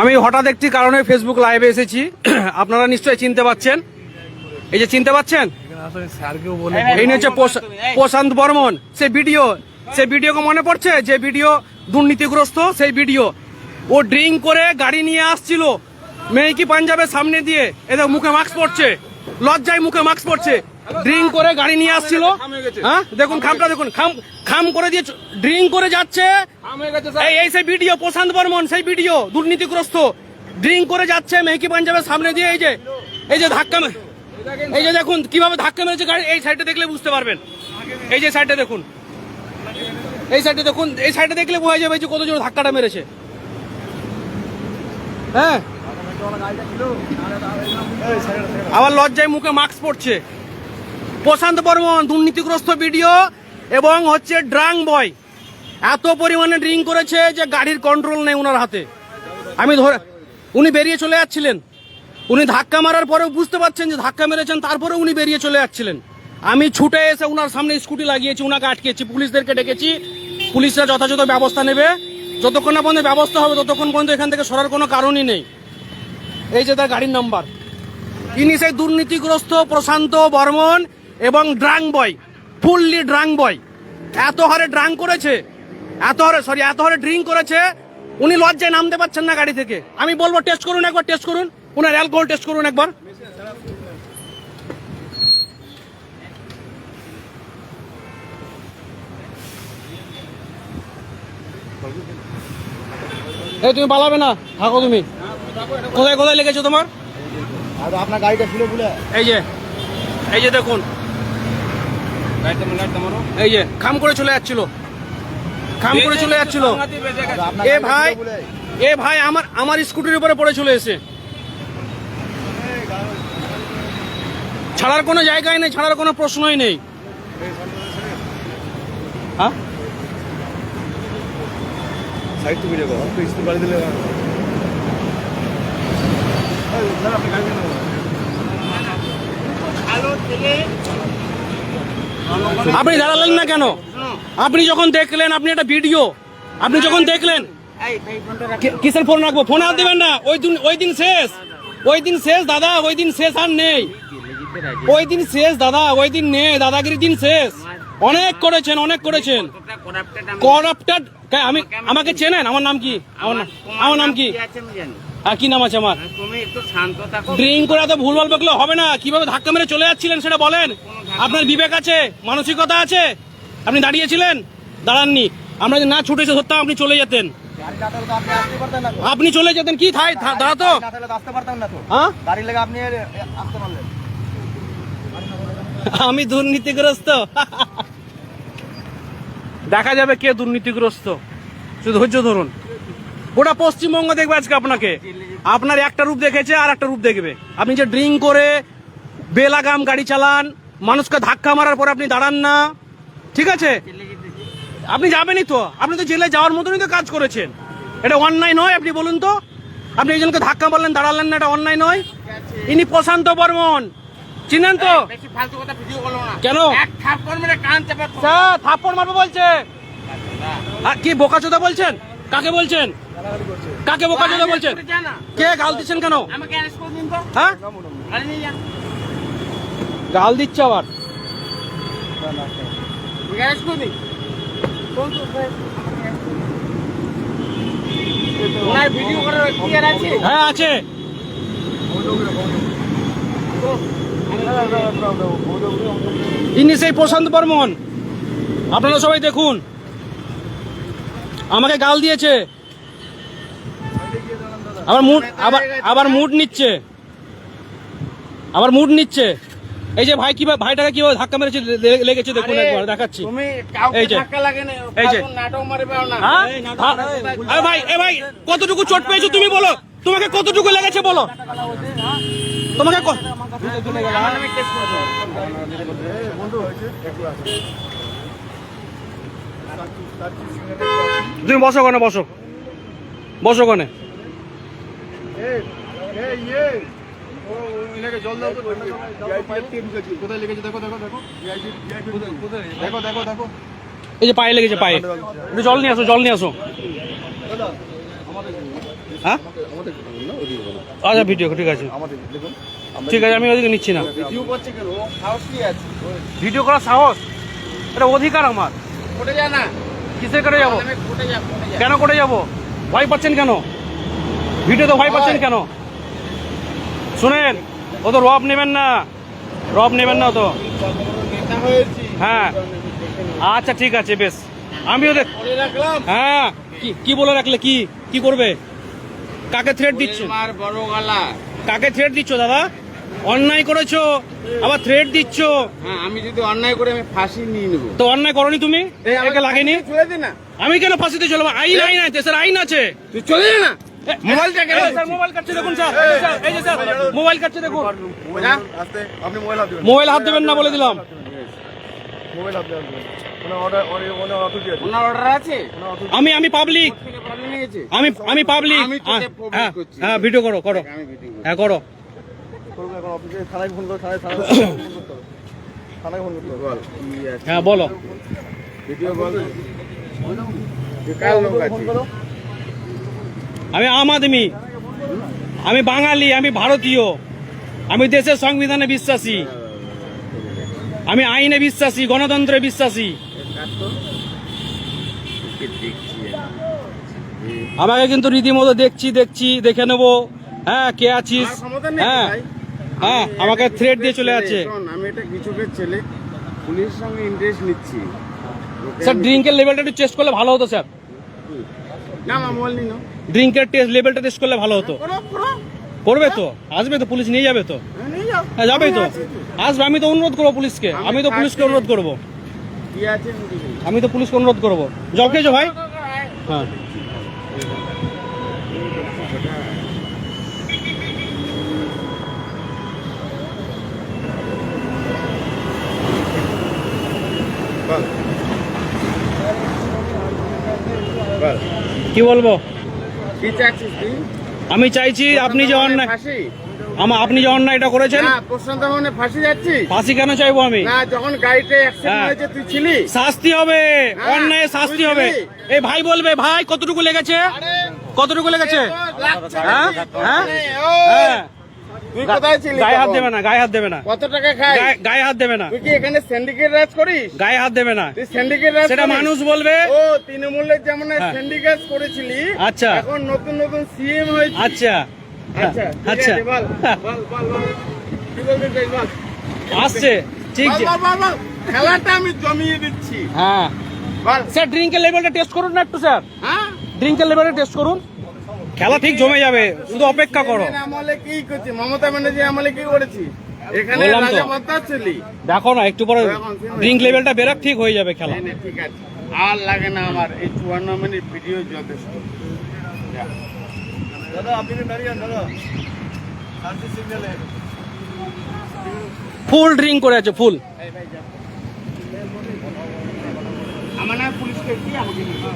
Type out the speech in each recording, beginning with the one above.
আমি হঠাৎ একটি কারণে ফেসবুক লাইভে এসেছি। আপনারা নিশ্চয়ই চিনতে পাচ্ছেন, এই যে চিনতে পাচ্ছেন, এই হচ্ছে প্রশান্ত বর্মন। সেই ভিডিওকে মনে পড়ছে, যে ভিডিও দুর্নীতিগ্রস্ত, সেই ভিডিও। ও ড্রিঙ্ক করে গাড়ি নিয়ে আসছিল মেহকি পাঞ্জাবের সামনে দিয়ে, এদের মুখে মাস্ক পড়ছে, লজ্জায় মুখে মাস্ক পড়ছে। ড্রিঙ্ক করে গাড়ি নিয়ে আসছিল, হ্যাঁ দেখুন খামটা দেখুন, খাম করে দিয়ে ড্রিঙ্ক করে যাচ্ছে। এই সেই ভিডিও, প্রশান্ত বর্মন সেই ভিডিও, দুর্নীতিগ্রস্ত ড্রিঙ্ক করে যাচ্ছে মেহকি পাঞ্জাবের সামনে দিয়ে। এই যে ধাক্কা, এই যে দেখুন কিভাবে ধাক্কা মেরেছে গাড়ি। এই সাইডে দেখলে বুঝতে পারবেন, এই যে সাইডে দেখুন, এই সাইডে দেখুন, এই সাইডে দেখলে বোঝা যাবে যে কত জোর ধাক্কাটা মেরেছে। হ্যাঁ, আবার লজ্জায় মুখে মাস্ক পড়ছে। প্রশান্ত বর্মন দুর্নীতিগ্রস্ত ভিডিও এবং হচ্ছে ড্রাং বয়, এত পরিমাণে ড্রিঙ্ক করেছে যে গাড়ির কন্ট্রোল নেই ওনার হাতে। আমি ধরে, উনি বেরিয়ে চলে যাচ্ছিলেন, উনি ধাক্কা মারার পরেও বুঝতে পারছেন যে ধাক্কা মেরেছেন, তারপরে উনি বেরিয়ে চলে যাচ্ছিলেন। আমি ছুটে এসে উনার সামনে স্কুটি লাগিয়েছি, উনাকে আটকেছি, পুলিশদেরকে ডেকেছি। পুলিশরা যথাযথ ব্যবস্থা নেবে, যতক্ষণ না পর্যন্ত ব্যবস্থা হবে ততক্ষণ পর্যন্ত এখান থেকে সরার কোনো কারণই নেই। এই যে তার গাড়ির নাম্বার, ইনি সেই দুর্নীতিগ্রস্ত প্রশান্ত বর্মন এবং ড্রাং বয়, ফুললি ড্রাং বয়। এত হারে ড্রাং করেছে, এত হারে ড্রিঙ্ক করেছে, উনি লজ্জায় নামতে পারছেন না গাড়ি থেকে। আমি বলবো টেস্ট করুন, একবার টেস্ট করুন, উনার অ্যালকোহল টেস্ট করুন একবার। এই তুমি পালাবে না, থাকো তুমি। কোথায় কোথায় লেগেছো তোমার? আপনার গাড়িটা ছিল বলে। এই যে দেখুন, এই যে খাম করে চলে যাচ্ছিল, এ ভাই আমার স্কুটির উপরে পড়ে চলে এসে। ছাড়ার কোনো জায়গায় নেই, ছাড়ার কোনো প্রশ্নই নেই। হ্যাঁ, আপনি দাঁড়ালেন না কেন? আপনি যখন দেখলেন, আপনি একটা ভিডিও, আপনি যখন দেখলেন, কিসের ফোন রাখবো? ফোন আর দেবেন না। ওই দিন শেষ দাদা, ওই দিন শেষ আর নেই। ওই দিন শেষ দাদা, ওই দিন নেই, দাদাগিরির দিন শেষ। অনেক করেছেন, অনেক করেছেন। করাপ্টেড। আমাকে চেনেন? আমার নাম কি? আমার নাম কি? আর কি নাম আছে আমার? ড্রিঙ্ক করে এত ভুলভাল বকলে হবে না। কিভাবে ধাক্কা মেরে চলে যাচ্ছিলেন সেটা বলেন। আপনার বিবেক আছে, মানসিকতা আছে? আপনি দাঁড়িয়েছিলেন? দাঁড়াননি। আমরা যদি না ছুটেছে ধরতাম, আপনি চলে যেতেন। আপনি চলে যেতেন কি? দাঁড়াতো, আমি দুর্নীতিগ্রস্ত। দেখা যাবে কে দুর্নীতিগ্রস্ত, শুধু ধৈর্য ধরুন। গোটা পশ্চিমবঙ্গ দেখবে আজকে আপনাকে। আপনার একটা রূপ দেখেছে, আর একটা রূপ দেখবে। আপনি যে ড্রিঙ্ক করে বেলাগাম গাড়ি চালান, মানুষকে ধাক্কা মারার পরে আপনি দাঁড়ান না, ঠিক আছে? আপনি যাবেনই তো, আপনি তো জেলে যাওয়ার মতনই তো কাজ করেছেন। এটা অন্যায় নয়? আপনি বলুন তো, আপনি একজনকে ধাক্কা মারলেন, দাঁড়ালেন না, এটা অন্যায় নয়? ইনি প্রশান্ত বর্মন, চিনেন তো? কেন থাপ্পড় মারবো বলছে? কি বোকাচোদা বলছেন? কাকে বলছেন? কাকে বোকাচোদা বলছেন? কে গাল দিচ্ছেন কেন? হ্যাঁ, গাল দিচ্ছে আবার। হ্যাঁ আছে। ইনি সেই প্রশান্ত বর্মন, আপনারা সবাই দেখুন। আমাকে গাল দিয়েছে, আবার মুড নিচ্ছে। এই যে ভাই কিভাবে, ভাইটাকে কিভাবে ধাক্কা মেরেছে লেগেছে দেখুন, একবার দেখাচ্ছি। ভাই কতটুকু চোট পেয়েছো তুমি বলো? তোমাকে কতটুকু লেগেছে বলো? তোমাকে তুমি বসো কোনে, বসো কোনে। জল দাও তো, কোথায় লেগেছে দেখো। এই যে পায়ে লেগেছে, পায়ে। একটু জল নিয়ে আসো। হ্যাঁ আমাদের না ওদিকে বলো আচ্ছা ভিডিও ঠিক আছে আমাদের দেখুন ঠিক আছে আমি ওদিকে নিচ্ছি না ভিডিও করছে কেন ও সাহস কি আছে ভিডিও করার সাহস এটা অধিকার আমার কোটে যা না কিসে করে যাবো আমি কোটে যা কেন করে যাবো ভয় পাচ্ছেন কেন ভিডিওতে ভয় পাচ্ছেন কেন শুনেন ও তো রব নেবেন না তো নেতা হয়েছি হ্যাঁ আচ্ছা ঠিক আছে বেশ আমিও দেখ করে রাখলাম হ্যাঁ কি বলে রাখলে কি করবে কাকে থ্রেট দিচ্ছ মার বড় গলা কাকে থ্রেট দিচ্ছ দাদা অন্যায় করেছো আবার থ্রেট দিচ্ছ হ্যাঁ আমি যদি অন্যায় করে আমি ফাঁসি নিয়ে নেবো তো অন্যায় করনি তুমি একে লাগেনি চলে দে না আমি কেন ফাঁসিতে চলবো আইন আছে স্যার আইন আছে তুই চলে যা না মোবাইলটা কেন স্যার মোবাইল কাটছে দেখুন স্যার এই যে স্যার মোবাইল কাটছে দেখুন আস্তে আপনি মোবাইল হাত দিবেন মোবাইল হাত দেবেন না বলে দিলাম মোবাইল হাত দিবেন ওনা অর্ডার ওনা অথরিটি আছে ওনা অর্ডার আছে আমি পাবলিক থেকে পাবলিক নিয়েছে আমি পাবলিক আমি তোকে public হ্যাঁ করছি। হ্যাঁ ভিডিও করো আমি ভিডিও হ্যাঁ করো করব এখন অফিসে থানায় ফোন করো থানায় থানায় ফোন করতে বল কি আছে হ্যাঁ বলো ভিডিও বল কাল লোক আছে আমি আম আদমি আমি বাঙালি আমি ভারতীয় আমি দেশের সংবিধানে বিশ্বাসী আমি আইনে বিশ্বাসী গণতন্ত্রে বিশ্বাসী আমাকে কিন্তু রীতিমতো দেখছি দেখে নেবো হ্যাঁ কে আছিস হ্যাঁ হ্যাঁ আমাকে থ্রেট দিয়ে চলে যাচ্ছে আমি এটা কিছুকের ছেলে পুলিশের সঙ্গে ইন্টারেস্ট নিচ্ছি স্যার ড্রিঙ্কের লেভেলটা একটু টেস্ট করলে ভালো হতো স্যার না মা মোবাইল নিনো ড্রিঙ্কের টেস্ট লেভেলটা টেস্ট করলে ভালো হতো করো করবে তো আসবে তো পুলিশ নিয়ে যাবে তো নিয়ে যাও হ্যাঁ যাবেই তো আসবে আমি তো অনুরোধ করবো পুলিশকে আমি তো পুলিশকে অনুরোধ করবো কি আছে আমি তো পুলিশকে অনুরোধ করবো জব খেয়েছো ভাই হ্যাঁ বল বল কি বলবো কি চাচ্ছিস তুই আমি চাইছি আপনি যে অন্যায় ফাঁসি আপনি যে অন্যায়টা করেছেন না প্রশান্ত মানে ফাঁসি যাচ্ছি ফাঁসি কেন চাইবো আমি না যখন গাড়িতে অ্যাক্সিডেন্ট হ্যাঁ। হয়েছে তুই ছিলি শাস্তি হবে হ্যাঁ, অন্যায় শাস্তি হবে বুঝলি? এই ভাই বলবে ভাই কতটুকু লেগেছে কতটুকু লেগেছে হ্যাঁ হ্যাঁ হ্যাঁ তুই কোথায় ছিলি গায়ে হাত তখন? দেবে না গায়ে হাত দেবে না কত টাকা খাই গায়ে হাত দেবে না তুই কি এখানে সিন্ডিকেট রাজ করিস গায়ে হাত দেবে না তুই সিন্ডিকেট রাজ সেটা করিস? মানুষ বলবে ও তৃণমূলের যেমন হ্যাঁ। সিন্ডিকেট করেছিলি আচ্ছা। এখন নতুন নতুন সিএম হয়েছে আচ্ছা আচ্ছা ঠিক আচ্ছা আছে, বল বল বল বল কি বলতে চাই বল আসছে ঠিক বল, যে বল, বল, বল। খেলাটা আমি জমিয়ে দিচ্ছি হ্যাঁ বল স্যার ড্রিঙ্কের লেভেলটা টেস্ট করুন না একটু স্যার হ্যাঁ ড্রিঙ্কের লেভেলটা টেস্ট করুন খেলা ঠিক জমে যাবে শুধু অপেক্ষা করো CNN আমলে কি করছি মমতা ব্যানার্জি আমলে কি করেছি এখানে বললাম তো। রাজা বত্তা ছিলি দেখো না একটু পরে ড্রিঙ্ক লেভেলটা বেরোক ঠিক হয়ে যাবে খেলা নে, ঠিক আছে আর লাগে না আমার এই 54 মিনিট ভিডিও যথেষ্ট যা। দাদা আপনি দাঁড়িয়ে দাদা শান্তি সিগন্যালে ফুল ড্রিঙ্ক করে আছে ফুল আমার না পুলিশকে কি আমাকে দিবে?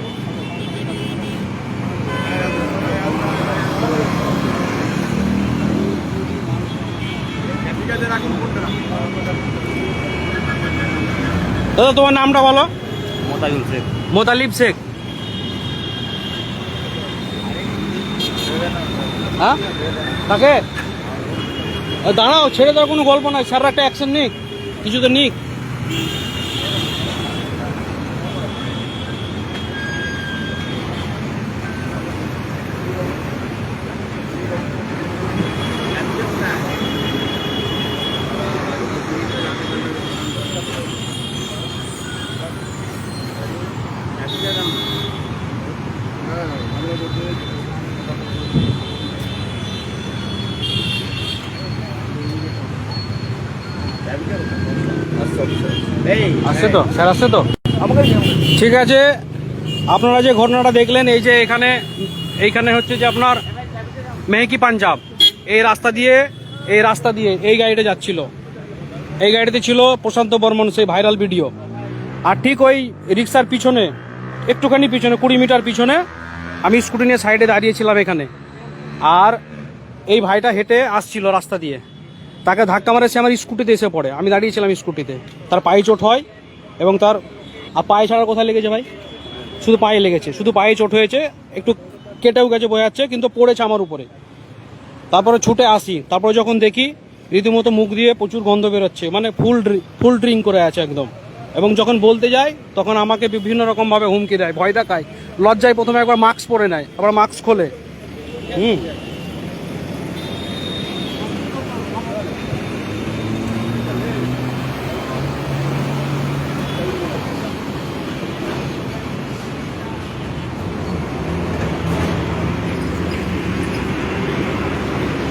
ঠিক আছে রাখুন ফোনটা দাদা তোমার নামটা বলো মোতায়ুল শেখ মোতালিব শেখ হ্যাঁ তাকে দাঁড়াও ছেড়ে দেওয়ার কোনো গল্প নয় স্যার একটা অ্যাকশন নিক কিছু তো নিক আসছে তো স্যার আসছে তো ঠিক আছে আপনারা যে ঘটনাটা দেখলেন এই যে এইখানে হচ্ছে যে আপনার মেহকি পাঞ্জাব এই রাস্তা দিয়ে এই গাড়িটা যাচ্ছিল এই গাড়িতে ছিল প্রশান্ত বর্মন সেই ভাইরাল ভিডিও আর ঠিক ওই রিক্সার পিছনে একটুখানি পিছনে 20 মিটার পিছনে আমি স্কুটি নিয়ে সাইডে দাঁড়িয়েছিলাম এখানে আর এই ভাইটা হেঁটে আসছিল রাস্তা দিয়ে তাকে ধাক্কা মারে সে আমার স্কুটিতে এসে পড়ে আমি দাঁড়িয়েছিলাম স্কুটিতে তার পায়ে চোট হয় এবং তার পায়ে ছাড়ার কোথায় লেগেছে ভাই শুধু পায়ে লেগেছে শুধু পায়ে চোট হয়েছে একটু কেটেও গেছে বোঝা যাচ্ছে, কিন্তু পড়েছে আমার উপরে। তারপরে ছুটে আসি, তারপরে যখন দেখি রীতিমতো মুখ দিয়ে প্রচুর গন্ধ বেরোচ্ছে, মানে ফুল ড্রিঙ্ক করে আছে একদম। এবং যখন বলতে যাই তখন আমাকে বিভিন্ন রকমভাবে হুমকি দেয়, ভয় দেখায়, লজ্জায় প্রথমে একবার মাস্ক পরে নেয়, আবার মাস্ক খোলে।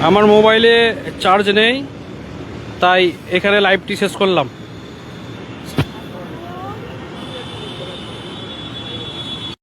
আমার মোবাইলে চার্জ নেই, তাই এখানে লাইভটি শেষ করলাম।